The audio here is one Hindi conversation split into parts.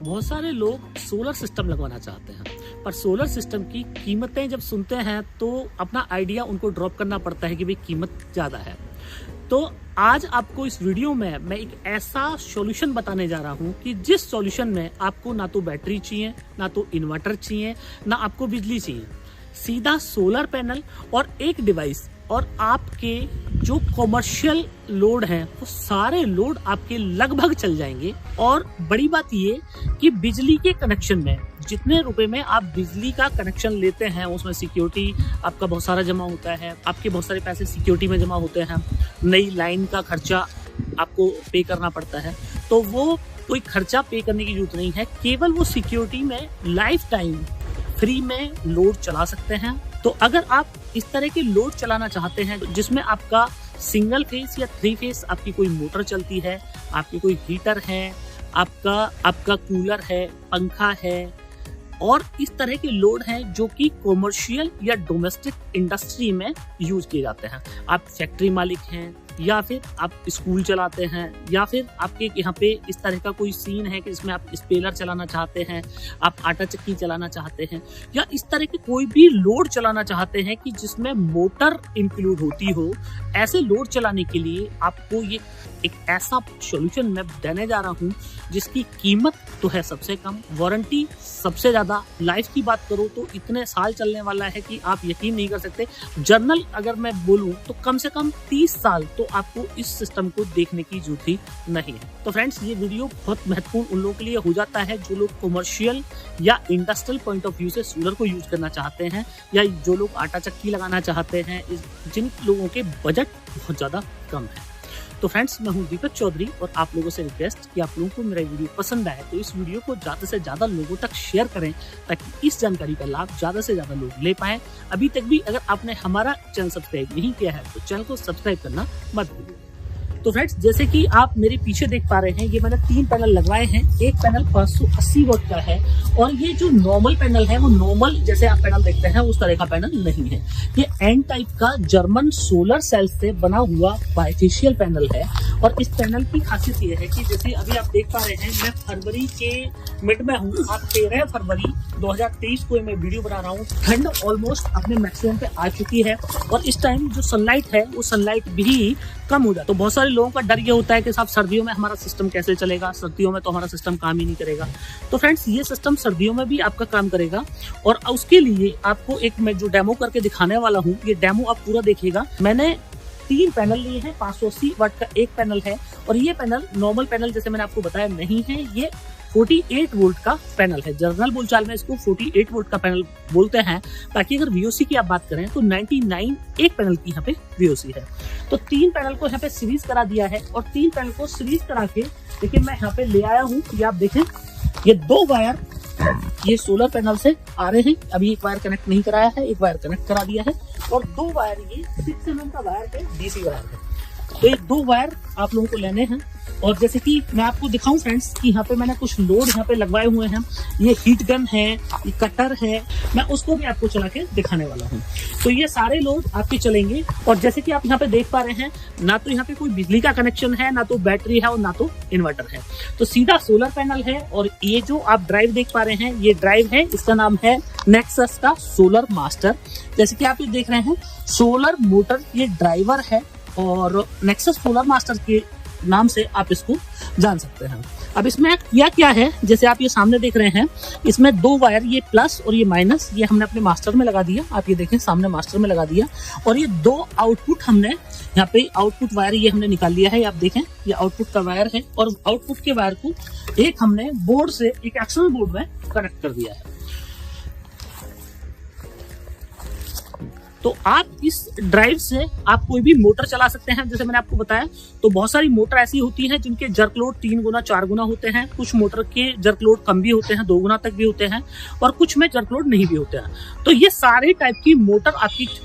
बहुत सारे लोग सोलर सिस्टम लगवाना चाहते हैं, पर सोलर सिस्टम की कीमतें जब सुनते हैं तो अपना आइडिया उनको ड्रॉप करना पड़ता है कि भाई कीमत ज़्यादा है। तो आज आपको इस वीडियो में मैं एक ऐसा सॉल्यूशन बताने जा रहा हूं कि जिस सॉल्यूशन में आपको ना तो बैटरी चाहिए, ना तो इन्वर्टर चाहिए, ना आपको बिजली चाहिए, सीधा सोलर पैनल और एक डिवाइस और आपके जो कॉमर्शियल लोड हैं वो सारे लोड आपके लगभग चल जाएंगे। और बड़ी बात ये कि बिजली के कनेक्शन में जितने रुपए में आप बिजली का कनेक्शन लेते हैं उसमें सिक्योरिटी आपका बहुत सारा जमा होता है, आपके बहुत सारे पैसे सिक्योरिटी में जमा होते हैं, नई लाइन का खर्चा आपको पे करना पड़ता है, तो वो कोई खर्चा पे करने की जरूरत नहीं है। केवल वो सिक्योरिटी में लाइफ टाइम फ्री में लोड चला सकते हैं। तो अगर आप इस तरह के लोड चलाना चाहते हैं जिसमें आपका सिंगल फेस या 3 फेस आपकी कोई मोटर चलती है, आपकी कोई हीटर है, आपका कूलर है, पंखा है, और इस तरह के लोड हैं जो कि कॉमर्शियल या डोमेस्टिक इंडस्ट्री में यूज किए जाते हैं। आप फैक्ट्री मालिक हैं, या फिर आप स्कूल चलाते हैं, या फिर आपके यहाँ पे इस तरह का कोई सीन है कि जिसमें आप स्पेलर चलाना चाहते हैं, आप आटा चक्की चलाना चाहते हैं, या इस तरह के कोई भी लोड चलाना चाहते हैं कि जिसमें मोटर इंक्लूड होती हो, ऐसे लोड चलाने के लिए आपको ये एक ऐसा सॉल्यूशन मैं देने जा रहा हूँ जिसकी कीमत तो है सबसे कम, वारंटी सबसे ज्यादा, लाइफ की बात करो तो इतने साल चलने वाला है कि आप यकीन नहीं कर सकते। जर्नल अगर मैं बोलूं तो कम से कम 30 साल तो आपको इस सिस्टम को देखने की जरूरत ही नहीं है। तो फ्रेंड्स, ये वीडियो बहुत महत्वपूर्ण उन लोगों के लिए हो जाता है जो लोग कॉमर्शियल या इंडस्ट्रियल पॉइंट ऑफ व्यू से सोलर को यूज करना चाहते हैं, या जो लोग आटा चक्की लगाना चाहते हैं, जिन लोगों के बजट बहुत ज्यादा कम है। तो फ्रेंड्स, मैं हूं दीपक चौधरी और आप लोगों से रिक्वेस्ट कि आप लोगों को मेरा वीडियो पसंद आए तो इस वीडियो को ज्यादा से ज्यादा लोगों तक शेयर करें ताकि इस जानकारी का लाभ ज्यादा से ज्यादा लोग ले पाएं। अभी तक भी अगर आपने हमारा चैनल सब्सक्राइब नहीं किया है तो चैनल को सब्सक्राइब करना मत भूलिए। तो फ्रेंड्स, जैसे कि आप मेरे पीछे देख पा रहे हैं, ये मैंने 3 पैनल लगवाए हैं। एक पैनल 580 वोल्ट का है, और ये जो नॉर्मल पैनल है वो नॉर्मल जैसे आप पैनल देखते हैं उस तरह का पैनल नहीं है। ये एन टाइप का जर्मन सोलर सेल से बना हुआ बाइफेशियल पैनल है। और इस पैनल की खासियत ये है कि जैसे अभी आप देख पा रहे हैं, मैं फरवरी के मिड में हूँ, आप 13 फरवरी 2023 को मैं वीडियो बना रहा हूँ। ठंड ऑलमोस्ट अपने मैक्सिमम पे आ चुकी है, और इस टाइम जो सनलाइट है वो सनलाइट भी कम हो जाए। तो बहुत सारे लोगों का डर ये होता है कि साहब सर्दियों में हमारा सिस्टम कैसे चलेगा, सर्दियों में तो हमारा सिस्टम काम ही नहीं करेगा। तो फ्रेंड्स, ये सिस्टम सर्दियों में भी आपका काम करेगा, और उसके लिए आपको एक मैं जो डेमो करके दिखाने वाला हूँ, ये डेमो आप पूरा देखिएगा। मैंने 3 पैनल लिए हैं, 580 वाट का एक पैनल है, और ये पैनल नॉर्मल पैनल जैसे मैंने आपको बताया नहीं है, ये 48 वोल्ट का पैनल है। जर्नल बोलचाल में इसको 48 वोल्ट का पैनल बोलते हैं। बाकी अगर वीओसी की आप बात करें तो 99 एक पैनल की यहाँ पे वीओसी है। तो 3 पैनल को यहाँ पे सीरीज करा दिया है, और 3 पैनल को सीरीज करा के देखिए मैं यहाँ पे ले आया हूँ। ये आप देखें, ये 2 वायर ये सोलर पैनल से आ रहे हैं। अभी एक वायर कनेक्ट नहीं कराया है, एक वायर कनेक्ट करा दिया है, और 2 वायर ये 6 mm का वायर है, डीसी वायर है। तो ये 2 वायर आप लोगों को लेने हैं। और जैसे कि मैं आपको दिखाऊं फ्रेंड्स कि यहाँ पे मैंने कुछ लोड यहाँ पे लगवाए हुए हैं। ये हीट गन है, ये कटर है, मैं उसको भी आपको चला के दिखाने वाला हूँ। तो ये सारे लोड आपके चलेंगे, और जैसे कि आप यहाँ पे देख पा रहे हैं, ना तो यहाँ पे कोई बिजली का कनेक्शन है, ना तो बैटरी है, और ना तो इन्वर्टर है। तो सीधा सोलर पैनल है। और ये जो आप ड्राइव देख पा रहे हैं, ये ड्राइव है, इसका नाम है नेक्सस का सोलर मास्टर। जैसे कि आप ये देख रहे हैं, सोलर मोटर ये ड्राइवर है, और नेक्सस सोलर मास्टर के नाम से आप इसको जान सकते हैं। अब इसमें क्या है, जैसे आप ये सामने देख रहे हैं, इसमें 2 वायर, ये प्लस और ये माइनस, ये हमने अपने मास्टर में लगा दिया। आप ये देखें, सामने मास्टर में लगा दिया। और ये 2 आउटपुट हमने यहाँ पे आउटपुट वायर ये हमने निकाल लिया है। आप देखें, ये आउटपुट का वायर है, और आउटपुट के वायर को एक हमने बोर्ड से एक एक्सटर्नल बोर्ड में कनेक्ट कर दिया है। तो आप इस ड्राइव से आप कोई भी मोटर चला सकते हैं। जैसे मैंने आपको बताया, तो बहुत सारी मोटर ऐसी होती हैं जिनके जर्क लोड 3 गुना 4 गुना होते हैं। कुछ मोटर के जर्क लोड कम भी होते हैं, 2 गुना तक भी होते हैं, और कुछ में जर्क लोड नहीं भी होते हैं। तो ये सारे टाइप की मोटर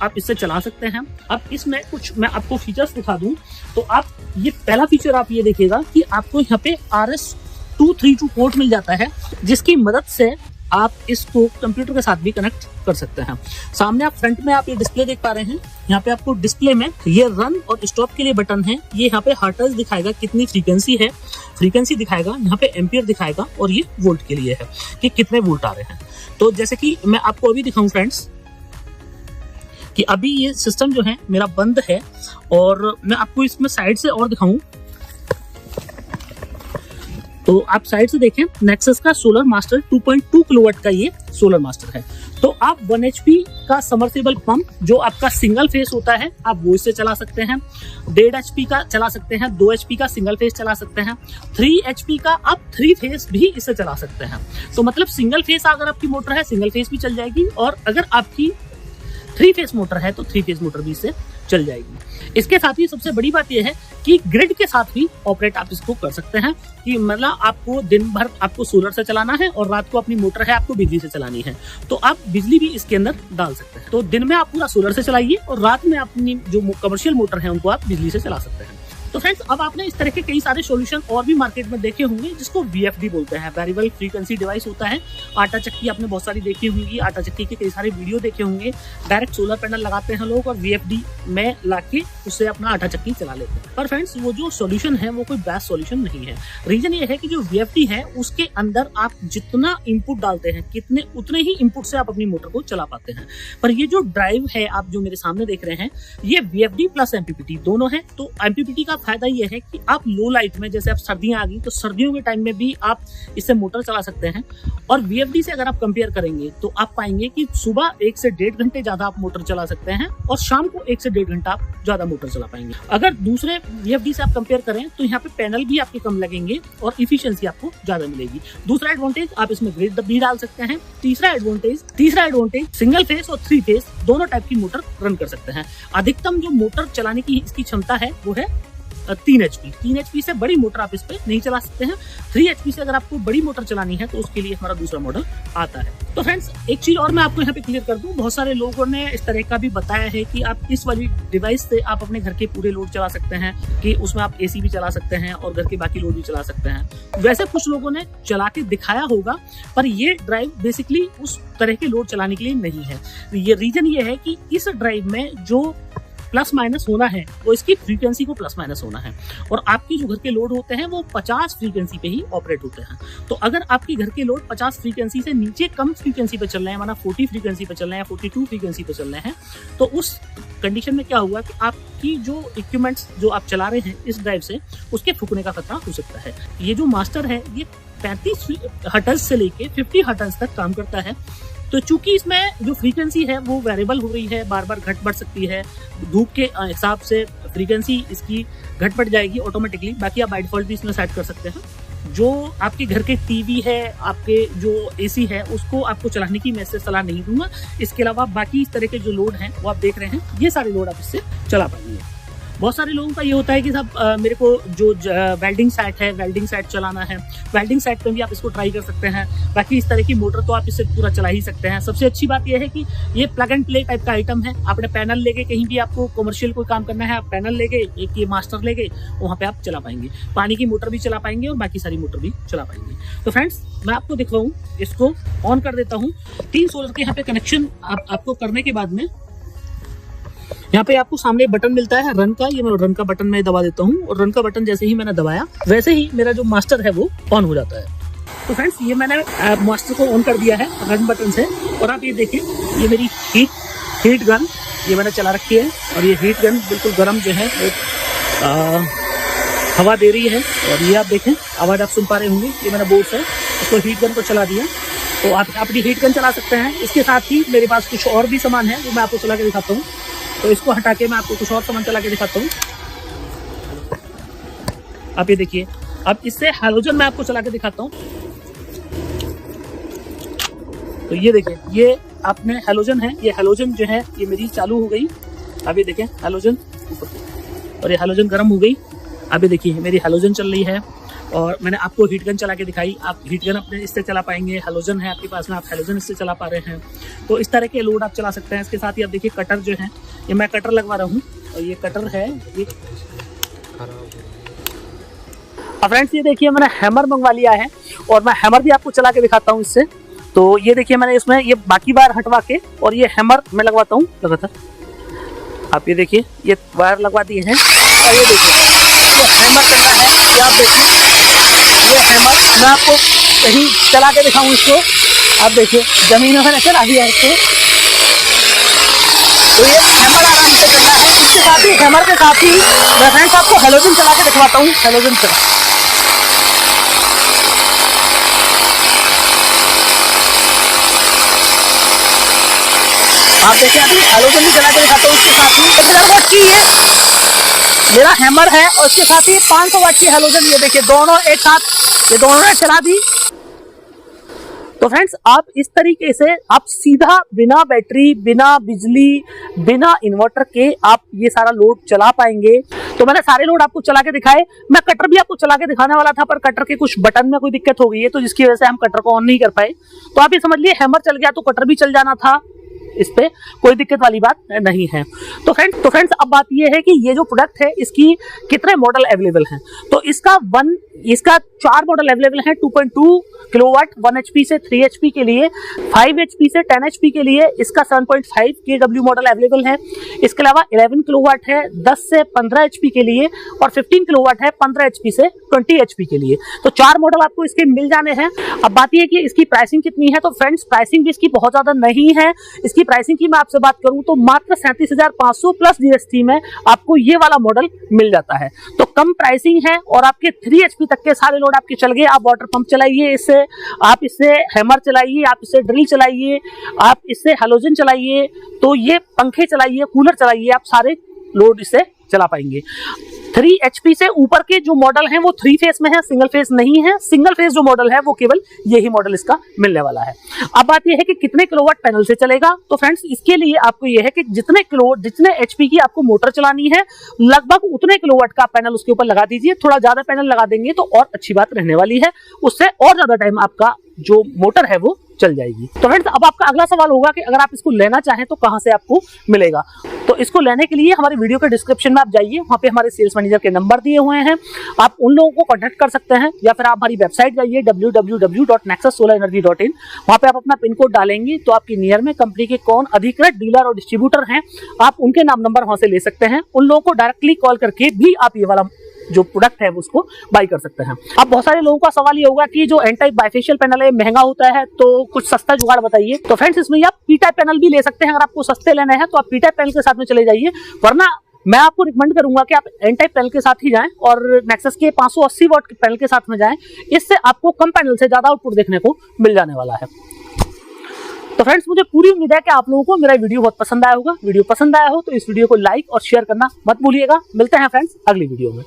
आप इससे चला सकते हैं। अब इसमें कुछ मैं आपको फीचर्स दिखा दूं, तो आप ये पहला फीचर आप ये देखिएगा कि आपको यहाँ पे RS232 पोर्ट मिल जाता है, जिसकी मदद से आप इसको कंप्यूटर के साथ भी कनेक्ट कर सकते हैं। सामने आप फ्रंट में आप ये डिस्प्ले देख पा रहे हैं, यहाँ पे आपको डिस्प्ले में ये रन और स्टॉप के लिए बटन है, ये यहाँ पे हर्ट्ज दिखाएगा कितनी फ्रीक्वेंसी है, फ्रीक्वेंसी दिखाएगा, यहाँ पे एम्पियर दिखाएगा और ये वोल्ट के लिए है कि कितने वोल्ट आ रहे हैं। तो जैसे कि मैं आपको अभी दिखाऊं फ्रेंड्स कि अभी ये सिस्टम जो है मेरा बंद है, और मैं आपको इसमें साइड से और दिखाऊं तो आप साइड से देखें, नेक्सस का सोलर मास्टर 2.2 किलोवाट का ये सोलर मास्टर है। तो आप 1 HP का समरसेबल पंप जो आपका सिंगल फेस होता है आप वो इससे चला सकते हैं, 1.5 HP का चला सकते हैं, 2 HP का सिंगल फेस चला सकते हैं, 3 HP का आप 3 फेस भी इससे चला सकते हैं। तो मतलब सिंगल फेस अगर आपकी मोटर है सिंगल फेस भी चल जाएगी, और अगर आपकी 3 फेस मोटर है तो 3 फेस मोटर भी इससे चल जाएगी। इसके साथ ही सबसे बड़ी बात यह है कि ग्रिड के साथ भी ऑपरेट आप इसको कर सकते हैं, कि मतलब आपको दिन भर आपको सोलर से चलाना है और रात को अपनी मोटर है आपको बिजली से चलानी है, तो आप बिजली भी इसके अंदर डाल सकते हैं। तो दिन में आप पूरा सोलर से चलाइए और रात में अपनी जो कमर्शियल मोटर है उनको आप बिजली से चला सकते हैं। तो फ्रेंड्स, अब आपने इस तरह के कई सारे सॉल्यूशन और भी मार्केट में देखे होंगे जिसको VFD बोलते हैं, वेरिएबल फ्रीक्वेंसी डिवाइस होता है। आटा चक्की आपने बहुत सारी देखी होंगी, आटा चक्की के कई सारे वीडियो देखे होंगे। डायरेक्ट सोलर पैनल लगाते हैं लोग और VFD में लाके उससे अपना आटा चक्की चला लेते हैं। पर फ्रेंड्स, वो जो सॉल्यूशन है वो कोई बेस्ट सॉल्यूशन नहीं है। रीजन ये है कि जो VFD है उसके अंदर आप जितना इनपुट डालते हैं कितने उतने ही इनपुट से आप अपनी मोटर को चला पाते हैं। पर ये जो ड्राइव है आप जो मेरे सामने देख रहे हैं, ये VFD प्लस MPPT दोनों है। तो MPPT का फायदा ये है कि आप लो लाइट में, जैसे अब सर्दियां आ गई तो सर्दियों के टाइम में भी आप इससे मोटर चला सकते हैं, और VFD से अगर आप कंपेयर करेंगे तो आप पाएंगे कि सुबह 1 से 1.5 घंटे ज्यादा आप मोटर चला सकते हैं और शाम को 1 से 1.5 घंटा आप ज्यादा मोटर चला पाएंगे। अगर दूसरे VFD से आप कंपेयर करें तो यहाँ पे पैनल भी आपके कम लगेंगे और इफिशियंसी आपको ज्यादा मिलेगी। दूसरा एडवांटेज, आप इसमें ग्रिड भी डाल सकते हैं। तीसरा एडवांटेज सिंगल फेस और 3 फेस दोनों टाइप की मोटर रन कर सकते हैं। अधिकतम जो मोटर चलाने की इसकी क्षमता है वो है 3 HP से बड़ी मोटर आप इस पे नहीं चला सकते हैं। 3 HP से अगर आपको बड़ी मोटर चलानी है तो उसके लिए हमारा दूसरा मॉडल आता है। तो फ्रेंड्स, एक चीज और मैं आपको यहाँ पे क्लियर कर दूं, बहुत सारे लोगों ने इस तरह का भी बताया है कि आप इस वाली डिवाइस से आप अपने घर के पूरे लोड चला सकते हैं, कि उसमें आप AC भी चला सकते हैं और घर के बाकी लोड भी चला सकते हैं। वैसे कुछ लोगों ने चला के दिखाया होगा, पर ये ड्राइव बेसिकली उस तरह के लोड चलाने के लिए नहीं है। ये रीजन ये है कि इस ड्राइव में जो प्लस माइनस होना है वो इसकी फ्रीक्वेंसी को प्लस माइनस होना है, और आपकी जो घर के लोड होते हैं वो 50 फ्रीक्वेंसी पे ही ऑपरेट होते हैं। तो अगर आपके घर के लोड 50 फ्रीक्वेंसी से नीचे कम फ्रीक्वेंसी पे चल रहे हैं, माना 40 फ्रीक्वेंसी पे चल रहे हैं या 42 फ्रीक्वेंसी पे चल रहे हैं, तो उस कंडीशन में क्या हुआ कि आपकी जो इक्विपमेंट्स जो आप चला रहे हैं इस ड्राइव से, उसके फूकने का खतरा हो सकता है। ये जो मास्टर है ये 35 हर्ट्ज से लेके 50 हर्ट्ज तक काम करता है। तो चूंकि इसमें जो फ्रीक्वेंसी है वो वेरिएबल हो रही है, बार बार घट बढ़ सकती है, धूप के हिसाब से फ्रीक्वेंसी इसकी घट बढ़ जाएगी ऑटोमेटिकली। बाकी आप बाय डिफॉल्ट भी इसमें सेट कर सकते हैं। जो आपके घर के टीवी है, आपके जो AC है, उसको आपको चलाने की मैं इससे सलाह नहीं दूंगा। इसके अलावा बाकी इस तरह के जो लोड हैं वो आप देख रहे हैं, ये सारे लोड आप इससे चला पाएंगे। बहुत सारे लोगों का ये होता है कि साहब मेरे को जो वेल्डिंग सेट है, वेल्डिंग सेट चलाना है, वेल्डिंग सेट पे भी आप इसको ट्राई कर सकते हैं। बाकी इस तरह की मोटर तो आप इससे पूरा चला ही सकते हैं। सबसे अच्छी बात यह है कि ये प्लग एंड प्ले टाइप का आइटम है। आपने पैनल लेके कहीं भी आपको कमर्शियल कोई काम करना है, आप पैनल ले गए, एक ये मास्टर ले गए, वहाँ पे आप चला पाएंगे। पानी की मोटर भी चला पाएंगे और बाकी सारी मोटर भी चला पाएंगे। तो फ्रेंड्स, मैं आपको दिखाऊं, इसको ऑन कर देता हूँ। 3 सोलर के यहाँ पे कनेक्शन आपको करने के बाद में यहाँ पे आपको सामने बटन मिलता है रन का। ये मैं रन का बटन में दबा देता हूँ, और रन का बटन जैसे ही मैंने दबाया वैसे ही मेरा जो मास्टर है वो ऑन हो जाता है। तो फ्रेंड्स, ये मैंने मास्टर को ऑन कर दिया है रन बटन से, और आप ये देखिए, ये मेरी हीट गन ये मैंने चला रखी है, और ये हीट गन बिल्कुल गर्म जो है वो हवा दे रही है। और ये आप देखें, आवाज आप सुन पा रहे होंगे, ये मैंने बोर्ड से इसको हीट गन को चला दिया। तो आप अपनी हीट गन चला सकते हैं। इसके साथ ही मेरे पास कुछ और भी सामान है जो मैं आपको चला के दिखाता हूँ। तो इसको हटा के मैं आपको कुछ और सामान चला के दिखाता हूँ। आप ये देखिए, अब इससे हैलोजन मैं आपको चला के दिखाता हूँ। तो ये देखिए, ये आपने हैलोजन है, ये हैलोजन जो है ये मेरी चालू हो गई। अब ये देखें हैलोजन, और ये हैलोजन गर्म हो गई। अब ये देखिए मेरी हैलोजन चल रही है, और मैंने आपको हीट गन चला के दिखाई। आप हीट गन अपने इससे चला पाएंगे, हैलोजन है आपके पास में, आप हैलोजन इससे चला पा रहे हैं। तो इस तरह के लोड आप चला सकते हैं। इसके साथ ही आप देखिए कटर जो है, ये मैं कटर लगवा रहा हूँ, और ये कटर है ये। अब फ्रेंड्स, ये देखिए मैंने हैमर मंगवा लिया है, और मैं हैमर भी आपको चला के दिखाता हूँ इससे। तो ये देखिए मैंने इसमें ये बाकी वायर हटवा के और ये हैमर मैं लगवाता हूँ लगातार। आप ये देखिए ये वायर लगवा दिए हैं और ये देखिए ये हैमर चलना है। ये आप देखिए ये हैमर, मैं आपको कहीं चला के दिखाऊँ इसको। आप देखिए जमीन में चला दिया है इसको, तो ये हैमर आराम से चलना है। इसके साथ ही हैमर के साथ ही मैं फ्रेंड्स आपको हेलोजन चला के दिखवाता हूँ। हेलोजन चला, आप देखिए अभी हेलोजन भी चला के दिखाता हूँ। इसके साथ ही 1000 वाट की ये मेरा हैमर है और इसके साथ ही 500 वाट की हेलोजन। ये देखिए दोनों एक साथ ये दोनों ने चला दी। तो फ्रेंड्स आप इस तरीके से आप सीधा बिना बैटरी, बिना बिजली, बिना इन्वर्टर के आप ये सारा लोड चला पाएंगे। तो मैंने सारे लोड आपको चला के दिखाए। मैं कटर भी आपको चला के दिखाने वाला था, पर कटर के कुछ बटन में कोई दिक्कत हो गई है, तो जिसकी वजह से हम कटर को ऑन नहीं कर पाए। तो आप ये समझ लिए हैमर चल गया तो कटर भी चल जाना था, इस पे कोई दिक्कत वाली बात नहीं है। तो फ्रेंड्स अब बात ये है कि ये जो प्रोडक्ट है इसकी कितने मॉडल अवेलेबल हैं। तो इसका 4 मॉडल अवेलेबल हैं। 2.2 किलोवाट 1 HP से 3 HP के लिए, 5 HP से 10 HP के लिए इसका 7.5 kW मॉडल अवेलेबल है। इसके अलावा 11 किलोवाट है 10 से 15 HP के लिए और 15 किलोवाट है 15 HP से 20 HP के लिए। तो 4 मॉडल आपको इसके मिल जाने हैं। अब बात ये है कि इसकी प्राइसिंग कितनी है। तो फ्रेंड्स प्राइसिंग भी इसकी बहुत ज्यादा नहीं है। इसकी प्राइसिंग की मैं आपसे बात करूं तो मात्र 37,500 प्लस GST में आपको ये वाला मॉडल मिल जाता है। तो कम प्राइसिंग है और आपके 3 HP तक के सारे लोड आपके चल गए। आप वाटर पंप चलाइए इससे, आप इससे हैमर चलाइए, आप इससे ड्रिल चलाइए, आप इससे हेलोजन चलाइए, तो ये पंखे चलाइए, कूलर चलाइए, आप सारे लोड इससे चला पाएंगे। 3 HP से ऊपर के जो मॉडल हैं वो 3 फेस में है, सिंगल फेस नहीं है। सिंगल फेस जो मॉडल है वो केवल यही मॉडल इसका मिलने वाला है। अब बात ये है कि कितने किलोवाट पैनल से चलेगा। तो फ्रेंड्स इसके लिए आपको ये है कि जितने HP की आपको मोटर चलानी है लगभग उतने किलोवाट का पैनल उसके ऊपर लगा दीजिए। थोड़ा ज्यादा पैनल लगा देंगे तो और अच्छी बात रहने वाली है, उससे और ज्यादा टाइम आपका जो मोटर है वो चल जाएगी। तो फ्रेंड्स अब आपका अगला सवाल होगा कि अगर आप इसको लेना चाहें तो कहां से आपको मिलेगा। तो इसको लेने के लिए हमारे वीडियो के डिस्क्रिप्शन में आप जाइए, वहां पे हमारे सेल्स मैनेजर के नंबर दिए हुए हैं, आप उन लोगों को कांटेक्ट कर सकते हैं, या फिर आप हमारी वेबसाइट जाइए www.nexussolarenergy.in। वहां पे आप अपना पिन कोड डालेंगे तो आपकी नियर में कंपनी के कौन अधिकृत डीलर और डिस्ट्रीब्यूटर हैं आप उनके नाम नंबर वहां से ले सकते हैं। उन लोगों को डायरेक्टली कॉल करके भी आप ये वाला जो प्रोडक्ट है उसको बाई कर सकते हैं। अब बहुत सारे लोगों का सवाल ये होगा कि जो एन टाइप बाइफेशियल पैनल है महंगा होता है, तो कुछ सस्ता जुगाड़ बताइए। तो फ्रेंड्स इसमें आप पी टाइप पैनल भी ले सकते हैं। अगर आपको सस्ते लेने हैं तो आप पी टाइप पैनल के साथ में चले जाइए, वरना मैं आपको रिकमेंड करूंगा कि आप एन टाइप पैनल के साथ ही जाएं और नेक्सस के 580 वाट के पैनल के साथ में जाएं। इससे आपको कम पैनल से ज्यादा आउटपुट देखने को मिल जाने वाला है। तो फ्रेंड्स मुझे पूरी उम्मीद है कि आप लोगों को मेरा वीडियो बहुत पसंद आया होगा। वीडियो पसंद आया हो तो इस वीडियो को लाइक और शेयर करना मत भूलिएगा। मिलते हैं फ्रेंड्स अगली वीडियो में।